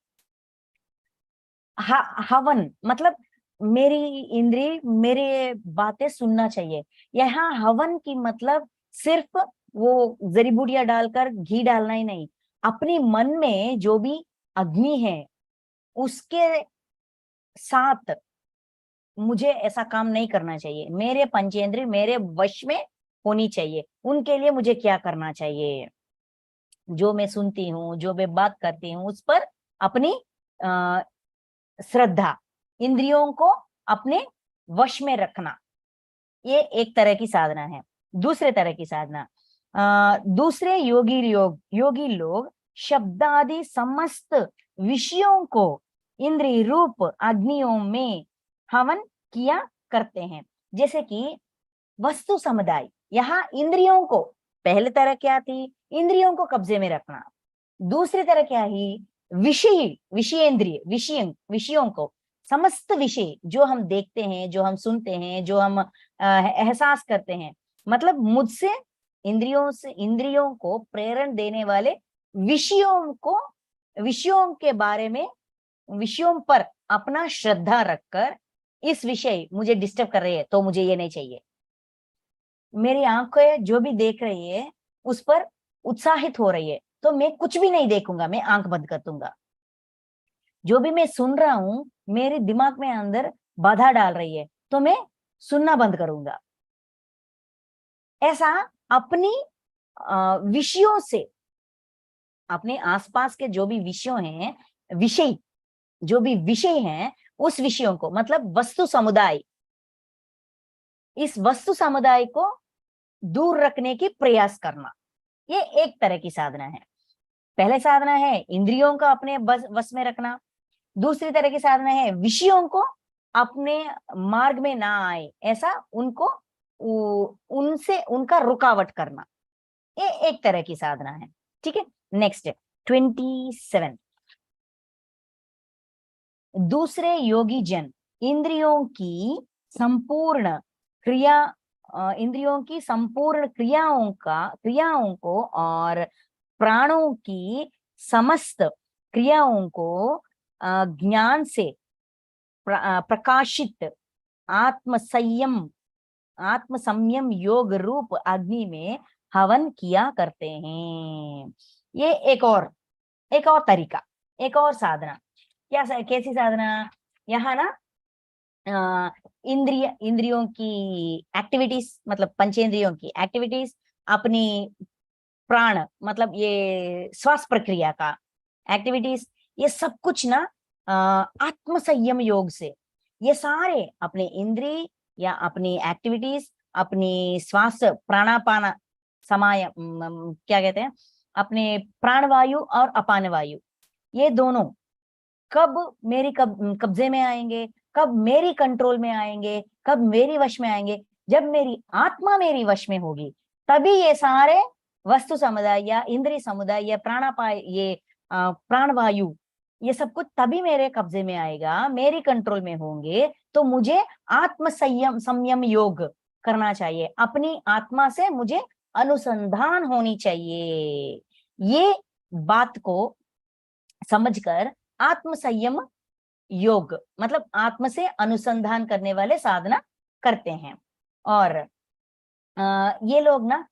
हवन मतलब मेरी इंद्री मेरे बातें सुनना चाहिए। यहाँ हवन की मतलब सिर्फ वो जड़ी बूटियां डालकर घी डालना ही नहीं, अपनी मन में जो भी अग्नि है उसके साथ मुझे ऐसा काम नहीं करना चाहिए, मेरे पंचेंद्रिय मेरे वश में होनी चाहिए। उनके लिए मुझे क्या करना चाहिए, जो मैं सुनती हूँ, जो मैं बात करती हूँ, उस पर अपनी श्रद्धा, इंद्रियों को अपने वश में रखना, ये एक तरह की साधना है। दूसरे तरह की साधना, दूसरे योगी लोग शब्दादि समस्त विषयों को इंद्रिय रूप अग्नियों में हवन किया करते हैं। जैसे कि वस्तु समुदाय, यहाँ इंद्रियों को, पहले तरह क्या थी, इंद्रियों को कब्जे में रखना। दूसरी तरह क्या ही, विषयेंद्रिय, विषयों को, समस्त विषय जो हम देखते हैं, जो हम सुनते हैं, जो हम एहसास करते हैं, मतलब मुझसे इंद्रियों को प्रेरण देने वाले विषयों के बारे में, विषयों पर अपना श्रद्धा रखकर, इस विषय मुझे डिस्टर्ब कर रही है तो मुझे ये नहीं चाहिए। मेरी आंखें जो भी देख रही है उस पर उत्साहित हो रही है तो मैं कुछ भी नहीं देखूंगा, मैं आंख बंद कर दूंगा। जो भी मैं सुन रहा हूं मेरे दिमाग में अंदर बाधा डाल रही है तो मैं सुनना बंद करूंगा। ऐसा अपनी विषयों से, अपने आसपास के जो भी विषय जो भी विषय हैं उस विषयों को, मतलब वस्तु समुदाय, इस वस्तु समुदाय को दूर रखने की प्रयास करना, ये एक तरह की साधना है। पहले साधना है इंद्रियों का अपने वश में रखना, दूसरी तरह की साधना है विषयों को अपने मार्ग में ना आए ऐसा उनको उनसे उनका रुकावट करना, ये एक तरह की साधना है। ठीक है, नेक्स्ट 27, दूसरे योगी जन इंद्रियों की संपूर्ण क्रियाओं को और प्राणों की समस्त क्रियाओं को ज्ञान से प्रकाशित आत्मसंयम योग रूप अग्नि में हवन किया करते हैं। ये एक और तरीका, एक और साधना। कैसी साधना, यहाँ ना इंद्रियों की एक्टिविटीज, मतलब पंचेंद्रियों की एक्टिविटीज, अपनी प्राण मतलब ये श्वास प्रक्रिया का एक्टिविटीज, ये सब कुछ ना आत्म संयम योग से, ये सारे अपने इंद्रिय या अपनी एक्टिविटीज, अपनी श्वास प्राणापान समाय क्या कहते हैं, अपने प्राणवायु और अपान वायु, ये दोनों कब मेरी कब्जे में आएंगे, कब मेरी कंट्रोल में आएंगे, कब मेरी वश में आएंगे, जब मेरी आत्मा मेरी वश में होगी तभी ये सारे वस्तु समुदाय या इंद्रिय समुदाय या प्राणापाय, ये प्राणवायु, ये सब कुछ तभी मेरे कब्जे में आएगा, मेरी कंट्रोल में होंगे, तो मुझे आत्म संयम योग करना चाहिए। अपनी आत्मा से मुझे अनुसंधान होनी चाहिए। ये बात को समझकर आत्म संयम योग मतलब आत्म से अनुसंधान करने वाले साधना करते हैं। और ये लोग ना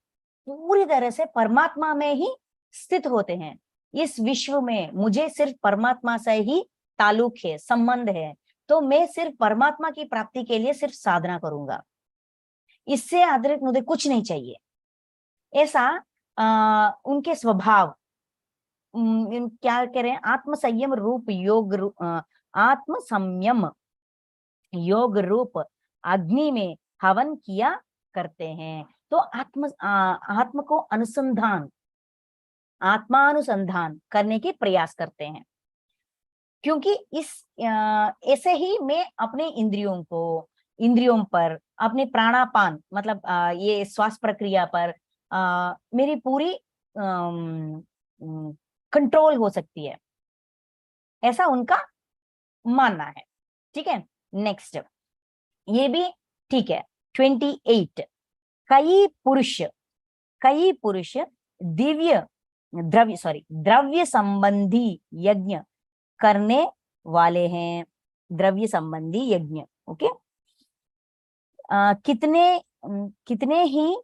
पूरी तरह से परमात्मा में ही स्थित होते हैं। इस विश्व में मुझे सिर्फ परमात्मा से ही ताल्लुक है, संबंध है, तो मैं सिर्फ परमात्मा की प्राप्ति के लिए सिर्फ साधना करूंगा, इससे अतिरिक्त मुझे कुछ नहीं चाहिए। ऐसा उनके स्वभाव, क्या कह रहे हैं, आत्म संयम रूप योग आत्म संयम योग रूप अग्नि में हवन किया करते हैं। तो आत्म को आत्मानुसंधान करने की प्रयास करते हैं, क्योंकि ऐसे ही मैं अपने इंद्रियों पर, अपने प्राणापान मतलब ये श्वास प्रक्रिया पर मेरी पूरी कंट्रोल हो सकती है, ऐसा उनका मानना है। ठीक है, नेक्स्ट ये भी ठीक है। 28 कई पुरुष द्रव्य संबंधी यज्ञ करने वाले हैं। द्रव्य संबंधी यज्ञ, ओके। कितने ही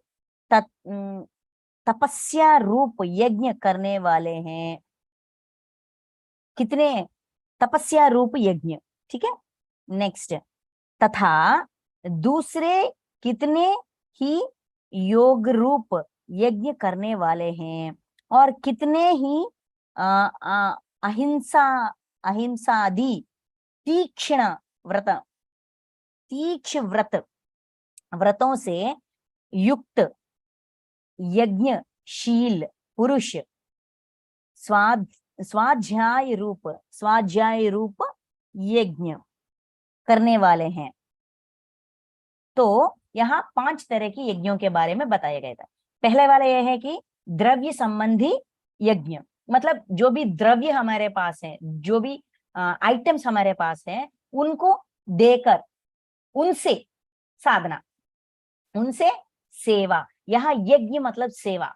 तपस्या रूप यज्ञ करने वाले हैं, कितने तपस्या रूप यज्ञ, ठीक है। नेक्स्ट, तथा दूसरे कितने ही योग रूप यज्ञ करने वाले हैं, और कितने ही अहिंसादि तीक्ष्ण व्रतों से युक्त यज्ञशील पुरुष स्वाध्याय रूप यज्ञ करने वाले हैं। तो यहाँ 5 तरह की यज्ञों के बारे में बताया गया था। पहले वाला यह है कि द्रव्य संबंधी यज्ञ, मतलब जो भी द्रव्य हमारे पास है, जो भी आइटम्स हमारे पास है, उनको देकर उनसे साधना, उनसे सेवा। यहाँ यज्ञ मतलब सेवा,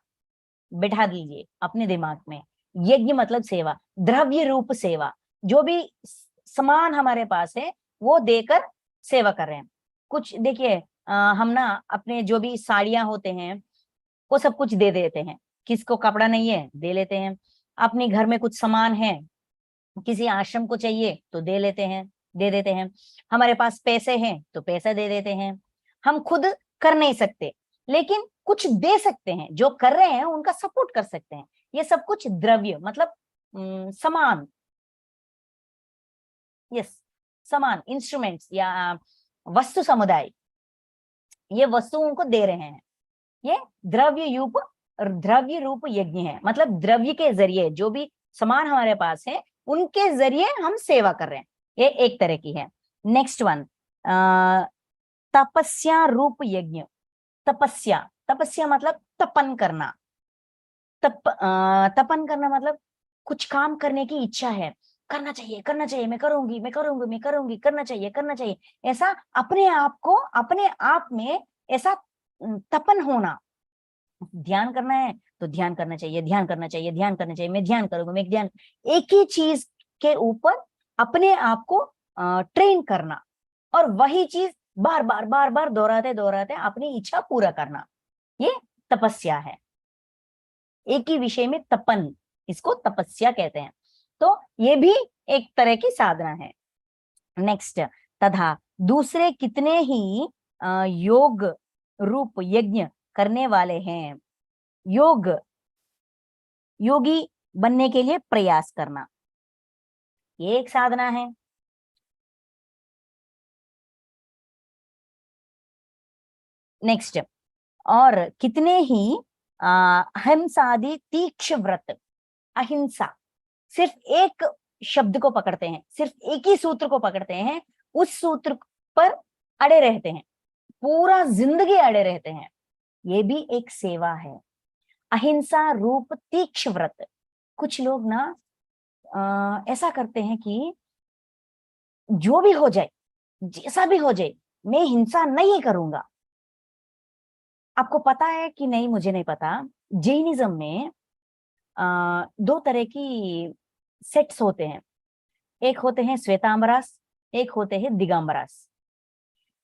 बैठा दीजिए अपने दिमाग में, यज्ञ मतलब सेवा, द्रव्य रूप सेवा। जो भी सामान हमारे पास है वो देकर सेवा कर रहे हैं। कुछ देखिए, हम ना अपने जो भी साड़ियां होते हैं वो सब कुछ दे देते हैं, किसको कपड़ा नहीं है दे लेते हैं। अपने घर में कुछ सामान है, किसी आश्रम को चाहिए तो दे देते हैं। हमारे पास पैसे हैं तो पैसा दे देते हैं। हम खुद कर नहीं सकते, लेकिन कुछ दे सकते हैं, जो कर रहे हैं उनका सपोर्ट कर सकते हैं। ये सब कुछ द्रव्य मतलब सामान, यस, सामान, इंस्ट्रूमेंट्स या वस्तु समुदाय, ये वस्तुओं को दे रहे हैं। ये द्रव्य रूप यज्ञ है, मतलब द्रव्य के जरिए जो भी सामान हमारे पास है उनके जरिए हम सेवा कर रहे हैं। ये एक तरह की है। नेक्स्ट वन, तपस्या रूप यज्ञ। तपस्या मतलब तपन करना। तपन करना मतलब कुछ काम करने की इच्छा है, करना चाहिए, मैं करूंगी, करना चाहिए। ऐसा अपने आप में ऐसा तपन होना। ध्यान करना है तो ध्यान करना चाहिए, मैं ध्यान करूंगा, एक ही चीज के ऊपर अपने आप को ट्रेन करना, और वही चीज बार बार दोहराते अपनी इच्छा पूरा करना, ये तपस्या है। एक ही विषय में तपन, इसको तपस्या कहते हैं। तो ये भी एक तरह की साधना है। नेक्स्ट, तथा दूसरे कितने ही योग रूप यज्ञ करने वाले हैं। योगी बनने के लिए प्रयास करना, ये एक साधना है। नेक्स्ट, और कितने ही अहिंसादि तीक्ष्ण व्रत। अहिंसा, सिर्फ एक शब्द को पकड़ते हैं, सिर्फ एक ही सूत्र को पकड़ते हैं, उस सूत्र पर अड़े रहते हैं, पूरा जिंदगी अड़े रहते हैं। ये भी एक सेवा है। अहिंसा रूप तीक्ष्ण व्रत। कुछ लोग ना ऐसा करते हैं कि जो भी हो जाए, जैसा भी हो जाए, मैं हिंसा नहीं करूंगा। आपको पता है कि नहीं मुझे नहीं पता, जैनिज्म में दो तरह की सेक्ट्स होते हैं। एक होते हैं श्वेतांबरास, एक होते हैं दिगंबरास।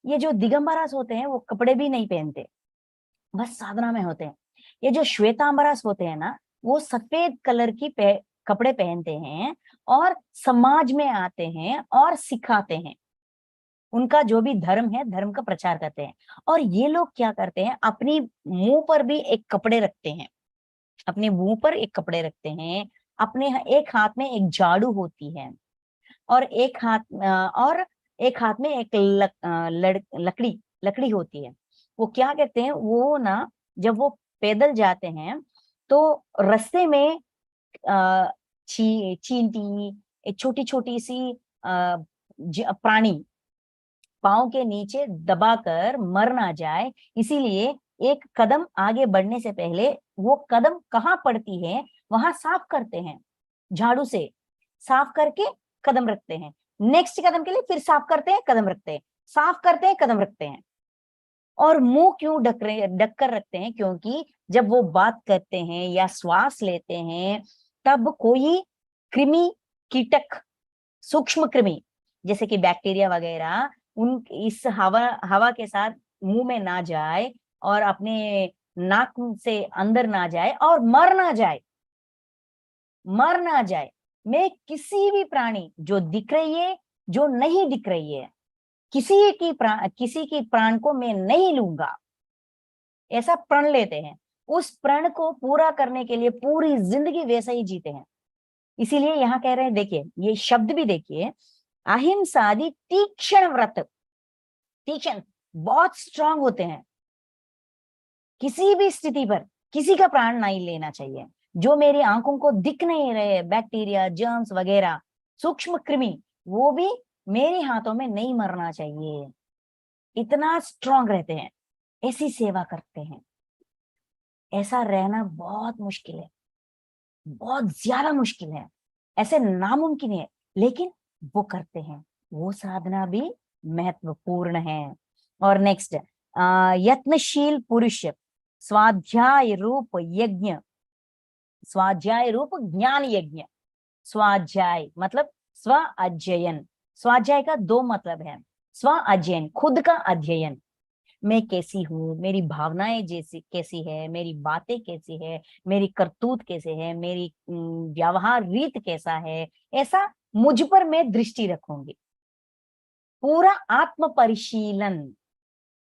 ये जो दिगंबरास होते हैं वो कपड़े भी नहीं पहनते, बस साधना में होते हैं। ये जो श्वेतांबरास होते हैं ना, वो सफेद कलर की कपड़े पहनते हैं और समाज में आते हैं और सिखाते हैं। उनका जो भी धर्म है, धर्म का प्रचार करते हैं। और ये लोग क्या करते हैं, अपनी मुंह पर भी एक कपड़े रखते हैं, अपने मुंह पर एक कपड़े रखते हैं। अपने एक हाथ में एक झाड़ू होती है और एक हाथ में एक लकड़ी लकड़ी होती है। वो क्या कहते हैं, वो ना जब वो पैदल जाते हैं तो रास्ते में चींटी, एक छोटी छोटी सी प्राणी पाँव के नीचे दबाकर मर ना जाए, इसीलिए एक कदम आगे बढ़ने से पहले वो कदम कहाँ पड़ती है वहां साफ करते हैं, झाड़ू से साफ करके कदम रखते हैं। नेक्स्ट कदम के लिए फिर साफ करते हैं, कदम रखते हैं, साफ करते हैं, कदम रखते हैं। और मुंह क्यों ढक कर रखते हैं, क्योंकि जब वो बात करते हैं या श्वास लेते हैं तब कोई कृमि, कीटक, सूक्ष्म कृमि जैसे कि बैक्टीरिया वगैरह उन इस हवा के साथ मुंह में ना जाए और अपने नाक से अंदर ना जाए और मर ना जाए, मर ना जाए। मैं किसी भी प्राणी जो दिख रही है, जो नहीं दिख रही है, किसी की प्राण को मैं नहीं लूंगा, ऐसा प्रण लेते हैं। उस प्रण को पूरा करने के लिए पूरी जिंदगी वैसे ही जीते हैं। इसीलिए यहाँ कह रहे हैं, देखिए ये शब्द भी देखिए, अहिंसादि तीक्ष्ण व्रत। तीक्ष्ण बहुत स्ट्रांग होते हैं, किसी भी स्थिति पर किसी का प्राण नहीं लेना चाहिए। जो मेरी आंखों को दिख नहीं रहे, बैक्टीरिया, जर्म्स वगैरह, सूक्ष्म कृमि, वो भी मेरे हाथों में नहीं मरना चाहिए। इतना स्ट्रांग रहते हैं, ऐसी सेवा करते हैं। ऐसा रहना बहुत मुश्किल है, बहुत ज्यादा मुश्किल है, ऐसे नामुमकिन है, लेकिन वो करते हैं। वो साधना भी महत्वपूर्ण है। और नेक्स्ट, यत्नशील पुरुष स्वाध्याय रूप यज्ञ, स्वाध्याय रूप ज्ञान यज्ञ। स्वाध्याय मतलब स्व अध्ययन। स्वाध्याय का दो मतलब है, स्व अध्ययन खुद का अध्ययन, मैं कैसी हूँ, मेरी भावनाएं जैसी कैसी है, मेरी बातें कैसी है, मेरी करतूत कैसे है, मेरी व्यवहार रीत कैसा है, ऐसा मुझ पर मैं दृष्टि रखूंगी। पूरा आत्म परिशीलन,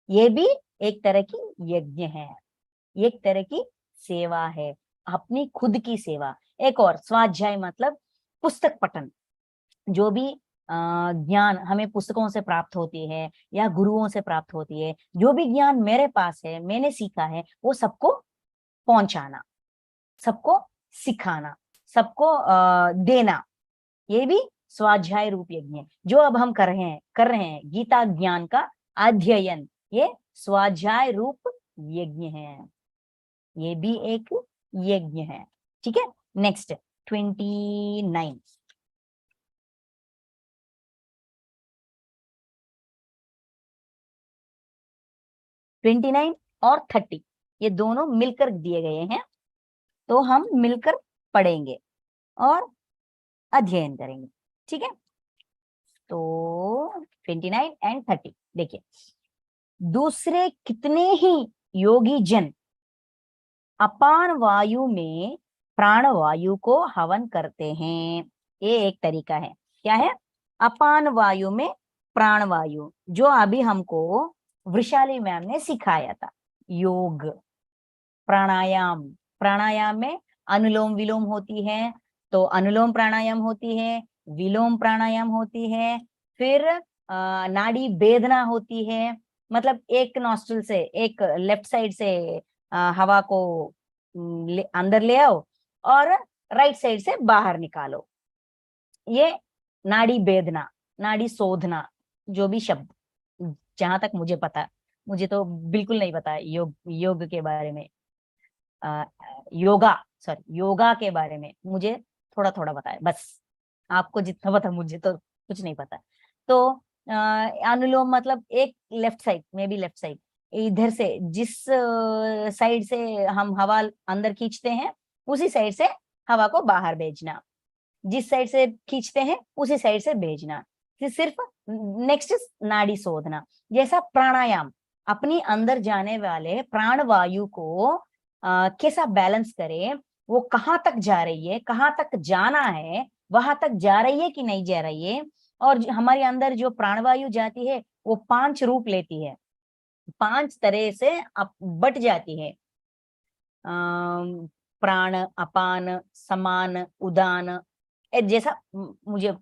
ये भी एक तरह की यज्ञ है, एक तरह की सेवा है, अपनी खुद की सेवा। एक और स्वाध्याय मतलब पुस्तक पठन, जो भी ज्ञान हमें पुस्तकों से प्राप्त होती है या गुरुओं से प्राप्त होती है, जो भी ज्ञान मेरे पास है, मैंने सीखा है, वो सबको पहुंचाना, सबको सिखाना, सबको देना, ये भी स्वाध्याय रूप यज्ञ है। जो अब हम कर रहे हैं गीता ज्ञान का अध्ययन, ये स्वाध्याय रूप यज्ञ है, ये भी एक यज्ञ है। ठीक है, नेक्स्ट 29। 29 और 30 ये दोनों मिलकर दिए गए हैं, तो हम मिलकर पढ़ेंगे और अध्ययन करेंगे। ठीक है, तो 29 एंड 30 देखिए, दूसरे कितने ही योगी जन अपान वायु में प्राण वायु को हवन करते हैं। ये एक तरीका है। क्या है? अपान वायु में प्राण वायु, जो अभी हमको वृषाली मैम ने सिखाया था। योग, प्राणायाम, प्राणायाम में अनुलोम विलोम होती है, तो अनुलोम प्राणायाम होती है, विलोम प्राणायाम होती है, फिर नाड़ी भेदना होती है, मतलब एक नॉस्ट्रल से, एक लेफ्ट साइड से हवा को अंदर ले आओ और राइट साइड से बाहर निकालो, ये नाड़ी भेदना, नाड़ी शोधना, जो भी शब्द, जहां तक मुझे पता, मुझे तो बिल्कुल नहीं पता योग के बारे में। योगा के बारे में मुझे थोड़ा थोड़ा बताया, बस। आपको जितना पता, मुझे तो कुछ नहीं पता। तो अनुलोम मतलब एक लेफ्ट साइड में भी, लेफ्ट साइड इधर से जिस साइड से हम हवा अंदर खींचते हैं उसी साइड से हवा को बाहर भेजना, जिस साइड से खींचते हैं उसी साइड से भेजना। फिर सिर्फ नेक्स्ट नाड़ी शोधना। जैसा प्राणायाम, अपनी अंदर जाने वाले प्राण वायु को कैसा बैलेंस करे, वो कहाँ तक जा रही है, कहाँ तक जाना है, वहां तक जा रही है कि नहीं जा रही है। और हमारे अंदर जो प्राणवायु जाती है वो 5 रूप लेती है, 5 तरह से बट जाती है। प्राण, अपान, समान, उदान, जैसा मुझे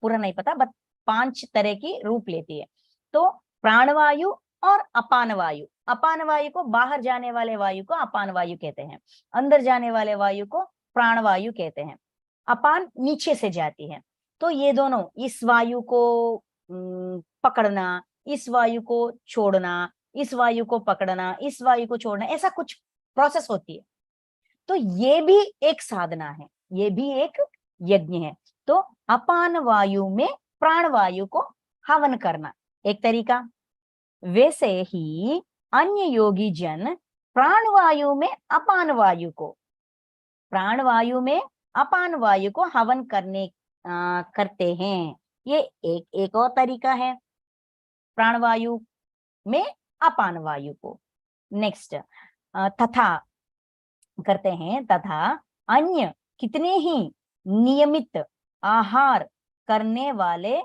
पूरा नहीं पता, बट 5 तरह की रूप लेती है। तो प्राणवायु और अपान वायु, अपान वायु को, बाहर जाने वाले वायु को अपान वायु कहते हैं, अंदर जाने वाले वायु को प्राण वायु कहते हैं। अपान नीचे से जाती है, तो ये दोनों, इस वायु को पकड़ना, इस वायु को छोड़ना, इस वायु को पकड़ना, इस वायु को छोड़ना, ऐसा कुछ प्रोसेस होती है। तो ये भी एक साधना है, ये भी एक यज्ञ है। तो अपान वायु में प्राण वायु को हवन करना एक तरीका। वैसे ही अन्य योगी जन प्राण वायु में अपान वायु को, प्राण वायु में अपान वायु को हवन करते हैं। ये एक और तरीका है, प्राण वायु में अपान वायु को। नेक्स्ट, तथा करते हैं, तथा अन्य कितने ही नियमित आहार करने वाले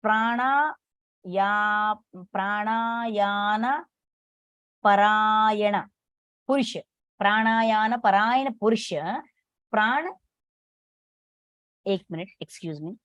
प्राणायान परायण पुरुष, प्राणायान परायण पुरुष, प्राण, एक मिनट, एक्सक्यूज मी।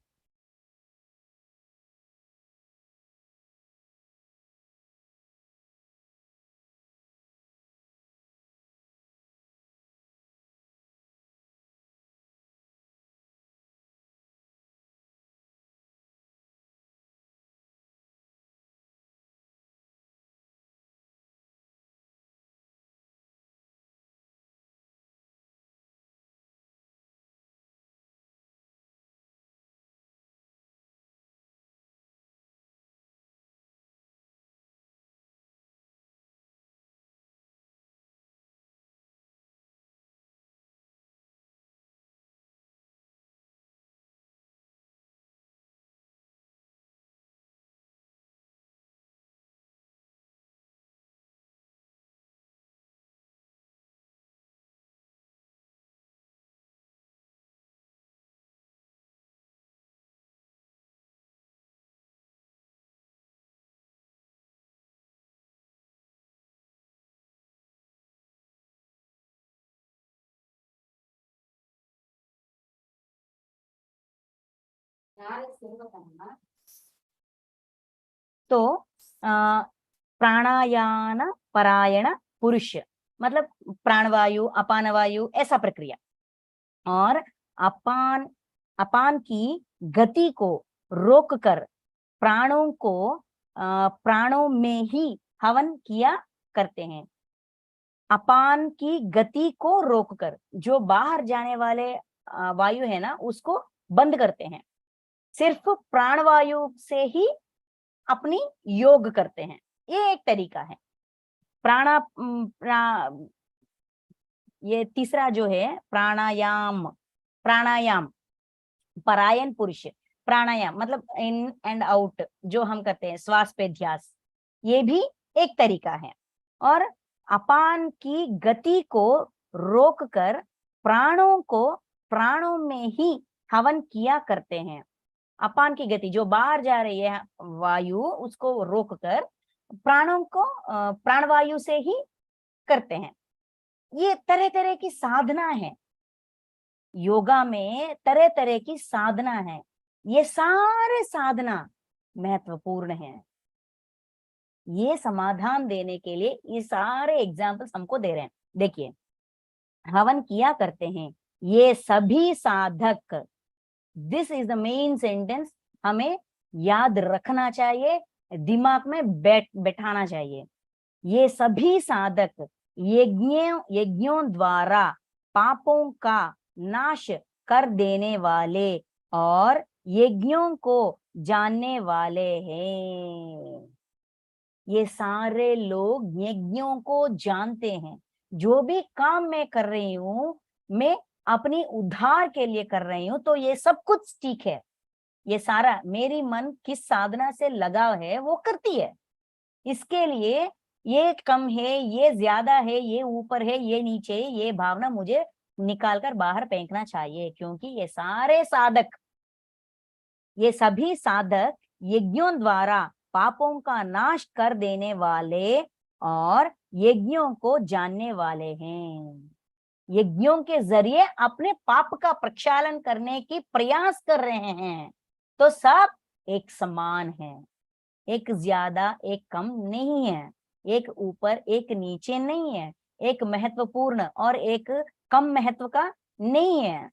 तो प्राणायान परायण पुरुष मतलब प्राणवायु, अपान वायु, ऐसा प्रक्रिया। और अपान की गति को रोककर प्राणों को प्राणों में ही हवन किया करते हैं। अपान की गति को रोककर, जो बाहर जाने वाले वायु है ना, उसको बंद करते हैं, सिर्फ प्राणवायु से ही अपनी योग करते हैं। ये एक तरीका है। ये तीसरा जो है प्राणायाम, प्राणायाम परायण पुरुष, प्राणायाम मतलब इन एंड आउट जो हम करते हैं, श्वास पे ध्यास, ये भी एक तरीका है। और अपान की गति को रोककर प्राणों को प्राणों में ही हवन किया करते हैं। अपान की गति जो बाहर जा रही है वायु, उसको रोककर प्राणों को प्राणवायु से ही करते हैं। ये तरह तरह की साधना है, योगा में तरह तरह की साधना है। ये सारे साधना महत्वपूर्ण है। ये समाधान देने के लिए ये सारे एग्जाम्पल्स हमको दे रहे हैं। देखिए, हवन किया करते हैं ये सभी साधक, this is the main sentence, हमें याद रखना चाहिए, दिमाग में बैठाना चाहिए। ये सभी साधक यज्ञों द्वारा पापों का नाश कर देने वाले और यज्ञों को जानने वाले हैं। ये सारे लोग यज्ञों को जानते हैं। जो भी काम मैं कर रही हूं, मैं अपनी उद्धार के लिए कर रही हूं, तो ये सब कुछ ठीक है। ये सारा मेरी मन किस साधना से लगा है वो करती है। इसके लिए ये कम है, ये ज्यादा है, ये ऊपर है, ये नीचे है, ये भावना मुझे निकालकर बाहर फेंकना चाहिए। क्योंकि ये सारे साधक, ये सभी साधक यज्ञों द्वारा पापों का नाश कर देने वाले और यज्ञों को जानने वाले हैं। यज्ञों के जरिए अपने पाप का प्रक्षालन करने की प्रयास कर रहे हैं। तो सब एक समान है, एक ज्यादा एक कम नहीं है, एक ऊपर एक नीचे नहीं है, एक महत्वपूर्ण और एक कम महत्व का नहीं है।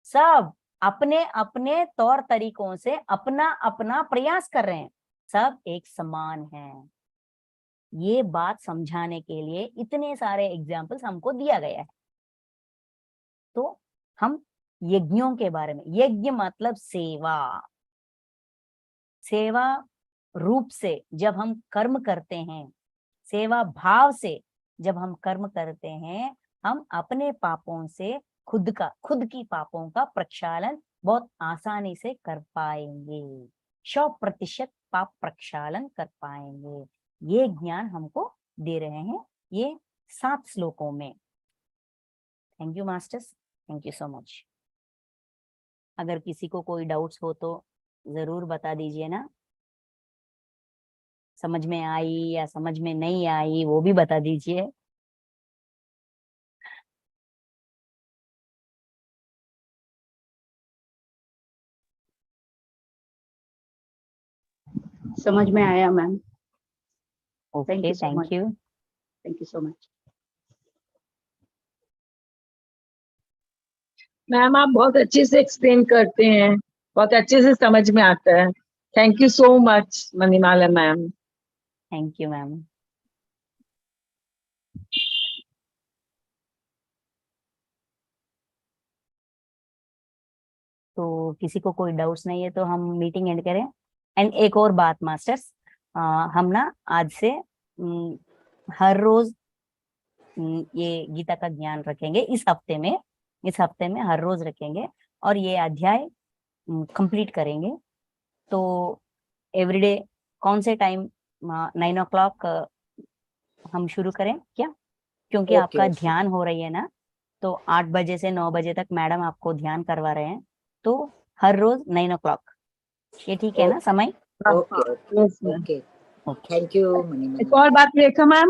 सब अपने अपने तौर तरीकों से अपना अपना प्रयास कर रहे हैं, सब एक समान है। ये बात समझाने के लिए इतने सारे एग्जाम्पल्स हमको दिया गया है। तो हम यज्ञों के बारे में, यज्ञ मतलब सेवा, सेवा रूप से जब हम कर्म करते हैं, सेवा भाव से जब हम कर्म करते हैं, हम अपने पापों से खुद की पापों का प्रक्षालन बहुत आसानी से कर पाएंगे। 100% पाप प्रक्षालन कर पाएंगे। ये ज्ञान हमको दे रहे हैं ये 7 श्लोकों में। Thank you masters, thank you so much. अगर किसी को कोई डाउट्स हो तो जरूर बता दीजिए ना। समझ में आई या समझ में नहीं आई वो भी बता दीजिए। समझ में आया ma'am. Okay, thank you. Thank you so much. Ma'am आप बहुत अच्छे से एक्सप्लेन करते हैं, बहुत अच्छे से समझ में आता है। Thank you so much Manimala ma'am. Thank you ma'am. तो किसी को कोई डाउट्स नहीं है तो हम मीटिंग एंड करें। एंड एक और बात मास्टर्स, हम ना आज से हर रोज ये गीता का ज्ञान रखेंगे। इस हफ्ते में हर रोज रखेंगे और ये अध्याय कंप्लीट करेंगे। तो एवरीडे कौन से टाइम 9 o'clock हम शुरू करें क्या? क्योंकि आपका ध्यान हो रही है ना, तो 8 बजे से 9 बजे तक मैडम आपको ध्यान करवा रहे हैं। तो हर रोज 9 o'clock, ये ठीक है ना समय? ओके, थैंक यू एक मणिमाला। और बात रेखा मैम,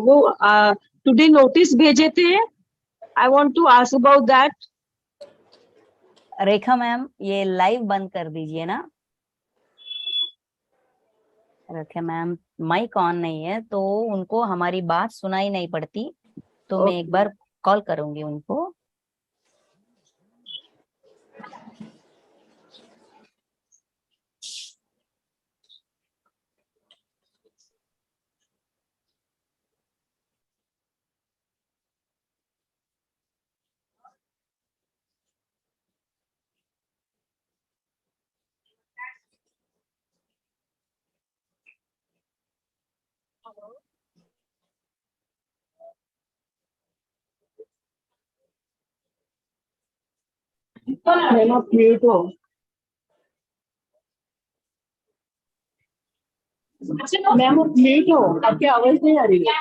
वो टुडे नोटिस भेजे थे, I want to ask about that. Rekha ma'am ये लाइव बंद कर दीजिए ना। रेखा मैम माइक ऑन नहीं है तो उनको हमारी बात सुनाई नहीं पड़ती, तो मैं एक बार कॉल करूंगी उनको। मैम आप म्यूट हो। मैम आप म्यूट हो, आपकी आवाज नहीं आ रही है।